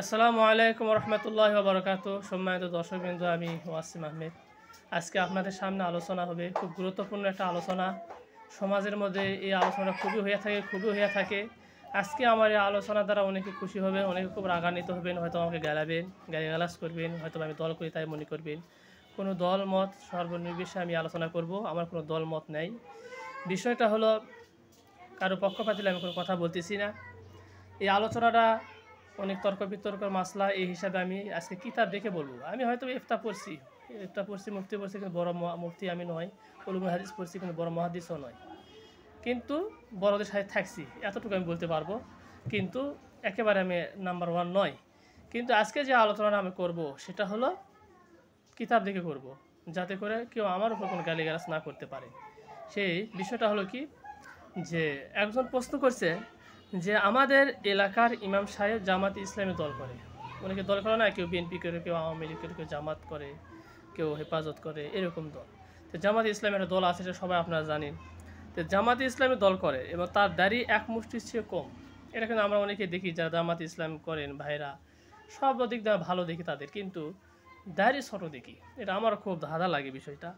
আসসালামু আলাইকুম রহমতুল্লাহি ওয়া বারাকাতুহু। সম্মানিত দর্শকবৃন্দ, আমি ওয়াসিম আহমেদ। আজকে আপনাদের সামনে আলোচনা হবে খুব গুরুত্বপূর্ণ একটা আলোচনা। সমাজের মধ্যে এই আলোচনা খুবই হয়ে থাকে। আজকে আমার এই আলোচনা দ্বারা অনেকে খুশি হবে, অনেকে খুব রাগান্বিত হবেন, হয়তো আমাকে গালিগালাজ করবেন, হয়তো আমি দল করি তাই মনে করবেন। কোনো দল মত সর্বনির্বিশেষে আমি আলোচনা করব। আমার কোনো দল মত নেই। বিষয়টা হলো, কারো পক্ষপাতিলে আমি কোনো কথা বলতেছি না। এই আলোচনাটা অনেক তর্ক বিতর্কের মাসলা, এই হিসাবে আমি আজকে কিতাব দেখে বলবো। আমি হয়তো ইফতা পড়ছি, মুফতি পড়ছি, কিন্তু বড় মুফতি আমি নয়। উলুমুল হাদিস পড়ছি, কিন্তু বড় মহাদিসও নয়। কিন্তু বড়দের সাথে থাকছি, এতটুকু আমি বলতে পারবো। কিন্তু একেবারে আমি নাম্বার ওয়ান নয়। কিন্তু আজকে যে আলোচনাটা আমি করব সেটা হলো কিতাব দেখে করব, যাতে করে কেউ আমার উপর কোনো গালিগালাজ না করতে পারে। সেই বিষয়টা হলো কি, যে একজন প্রশ্ন করছে যে আমাদের এলাকার ইমাম সাহেব জামাতে ইসলামী দল করে। অনেকে দল করে না, কেউ বিএনপি করে, কেউ আওয়ামী লীগ করে, কেউ জামাত করে, কেউ হেফাজত করে, এরকম দল। তো জামাতে ইসলামের একটা দল আছে, সেটা সবাই আপনারা জানেন। তো জামাতে ইসলামী দল করে এবং তার দাড়ি এক মুষ্টির চেয়ে কম। এটা কিন্তু আমরা অনেকে দেখি, যারা জামাতে ইসলাম করেন ভাইরা, সব দিক দিয়ে ভালো দেখি তাদের, কিন্তু দাড়ি ছোট দেখি। এটা আমার খুব ধাঁধা লাগে বিষয়টা।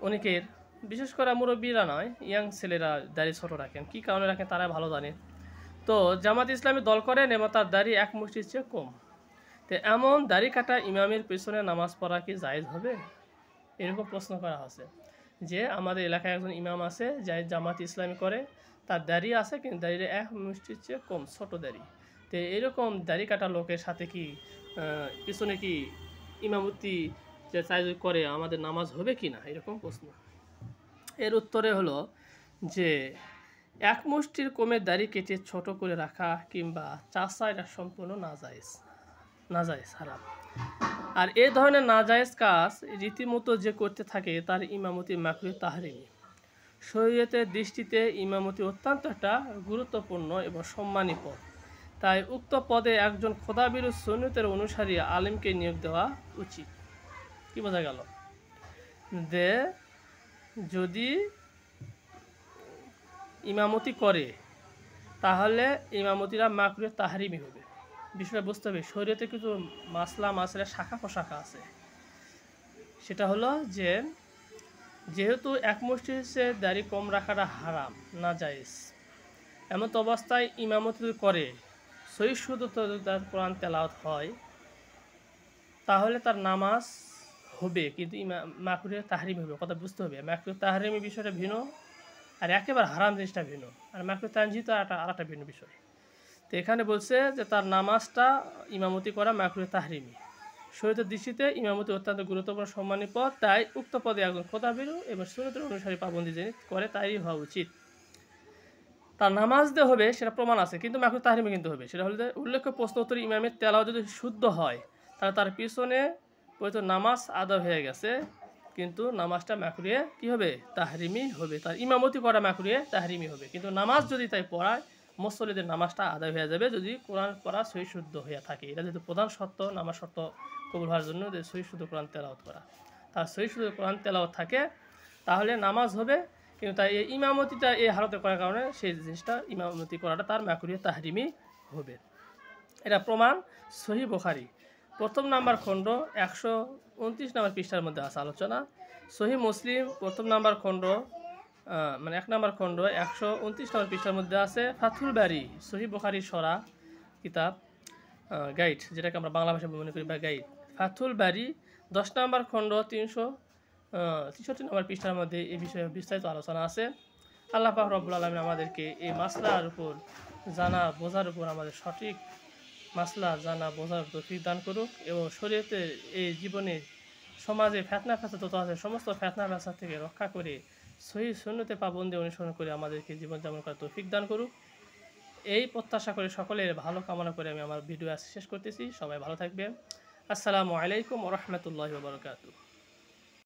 অনেকের, বিশেষ করে মুরব্বীরা নয়, ইয়াং ছেলেরা দাড়ি ছোট রাখেন, কী কারণে রাখেন তারা ভালো জানে। তো জামাত ইসলামী দল করেন এবং তার দাড়ি এক মুষ্টির চেয়ে কম। তো এমন দাড়ি কাটা ইমামের পেছনে নামাজ পড়া কি জায়েজ হবে? এরকম প্রশ্ন করা হচ্ছে। যে আমাদের এলাকায় একজন ইমাম আছে, যাই জামাত ইসলামী করে, তার দাড়ি আছে, কিন্তু দাড়িটা এক মুষ্টির চেয়ে কম, ছোট দাড়ি। তো এরকম দাড়ি কাটা লোকের সাথে কি পিছনে কি ইমামতি যে চাই করে আমাদের নামাজ হবে কি না, এরকম প্রশ্ন। এর উত্তরে হলো যে এক মুষ্টির কমে দাড়ি কেটে ছোট করে রাখা কিংবা চাষা, এটা সম্পূর্ণ নাজায়েজ, হারাম। আর এই ধরনের নাজায়েজ কাজ রীতিমতো যে করতে থাকে তার ইমামতি মাকরুহ তাহরিমি। শরীয়তের দৃষ্টিতে ইমামতি অত্যন্ত একটা গুরুত্বপূর্ণ এবং সম্মানী পদ। তাই উক্ত পদে একজন খোদাবিরু সুন্নতের অনুসারী আলেমকে নিয়োগ দেওয়া উচিত। কি বোঝা গেল? যে যদি ইমামতি করে তাহলে ইমামতিরা মাকরুহ তাহরিমি হবে। বিষয়টা বুঝতে হবে। শরীয়তে কিছু মাসলা শাখা প্রশাখা আছে। সেটা হলো যে যেহেতু এক মুষ্টির চেয়ে দাড়ি কম রাখাটা হারাম, নাজায়েজ, এমন অবস্থায় ইমামতি করে সহিহ শুদ্ধ তার কোরআন তেলাওয়াত হয়, তাহলে তার নামাজ হবে, কিন্তু মাকরুহ তাহরিমি হবে। কথা বুঝতে হবে। মাকরুহ তাহরিমি বিষয়টা ভিন্ন, আর একেবারে হারাম জিনিসটা ভিন্ন, আর মাকরুহ তানজিহ তো আরেকটা ভিন্ন বিষয়। তো এখানে বলছে যে তার নামাজটা ইমামতি করা মাকরুহ তাহরিমি। শরীয়তের দৃষ্টিতে ইমামতি অত্যন্ত গুরুত্বপূর্ণ সম্মানী পদ, তাই উক্ত পদে একজন খোদাবিরু এবং সুন্নতের অনুসারী পাবন্দি যিনি করে তাই হওয়া উচিত। তার নামাজ যে হবে সেটা প্রমাণ আছে, কিন্তু মাকরুহ তাহরিমি কিন্তু হবে। সেটা হলো যে উল্লেখ্য প্রশ্নোত্তর ইমামের তেলাওয়াত যদি শুদ্ধ হয়, তাহলে তার পিছনে হয়তো নামাজ আদা হয়ে গেছে, কিন্তু নামাজটা মাকরুহে কি হবে? তাহরিমি হবে। তার ইমামতি করা মাকরুহে তাহরিমি হবে, কিন্তু নামাজ যদি তাই পড়ায়, মুসল্লিদের নামাজটা আদায় হয়ে যাবে, যদি কোরআন পড়া সহিহ শুদ্ধ হয়ে থাকে। এটা যেহেতু প্রধান শর্ত, নামাজ শর্ত কবুল হওয়ার জন্য যে সহিহ শুদ্ধ কোরআন তেলাওয়াত করা, তার সহিহ শুদ্ধ কোরআন তেলাওয়াত থাকে, তাহলে নামাজ হবে। কিন্তু তাই এই ইমামতিটা এই হালতে করার কারণে সেই জিনিসটা, ইমামতি করাটা তার মাকরুহে তাহরিমি হবে। এটা প্রমাণ সহিহ বুখারী প্রথম নাম্বার খণ্ড 129 নম্বর পৃষ্ঠার মধ্যে আছে আলোচনা। সহিহ মুসলিম প্রথম নাম্বার খণ্ড, মানে 1 নম্বর খণ্ড 129 নম্বর পৃষ্ঠার মধ্যে আছে। ফাথুল বারি সহিহ বুখারীর সরা কিতাব, গাইড, যেটাকে আমরা বাংলা ভাষায় মনে করি বা গাইড। ফাথুল বারি 10 নম্বর খণ্ড 363 নম্বর পৃষ্ঠার মধ্যে এই বিষয়ে বিস্তারিত আলোচনা আছে। আল্লাহ পাক রব্বুল আলামিন আমাদেরকে এই মাসলার উপর জানা বোঝার উপর, আমাদের সঠিক মাসলা জানা বোঝার তৌফিক দান করুক, এবং শরীয়তের এই জীবনে সমাজে ফিতনা ফাসাদ যত আছে, সমস্ত ফিতনা ফাসাদ থেকে রক্ষা করে সহিহ সুন্নতে পাবন্দি অনুসরণ করে আমাদেরকে জীবনযাপন করার তৌফিক দান করুক। এই প্রত্যাশা করে, সকলের ভালো কামনা করে আমি আমার ভিডিও শেষ করতেছি। সবাই ভালো থাকবেন। আসসালামু আলাইকুম ওয়া রাহমাতুল্লাহি ওয়া বারাকাতুহু।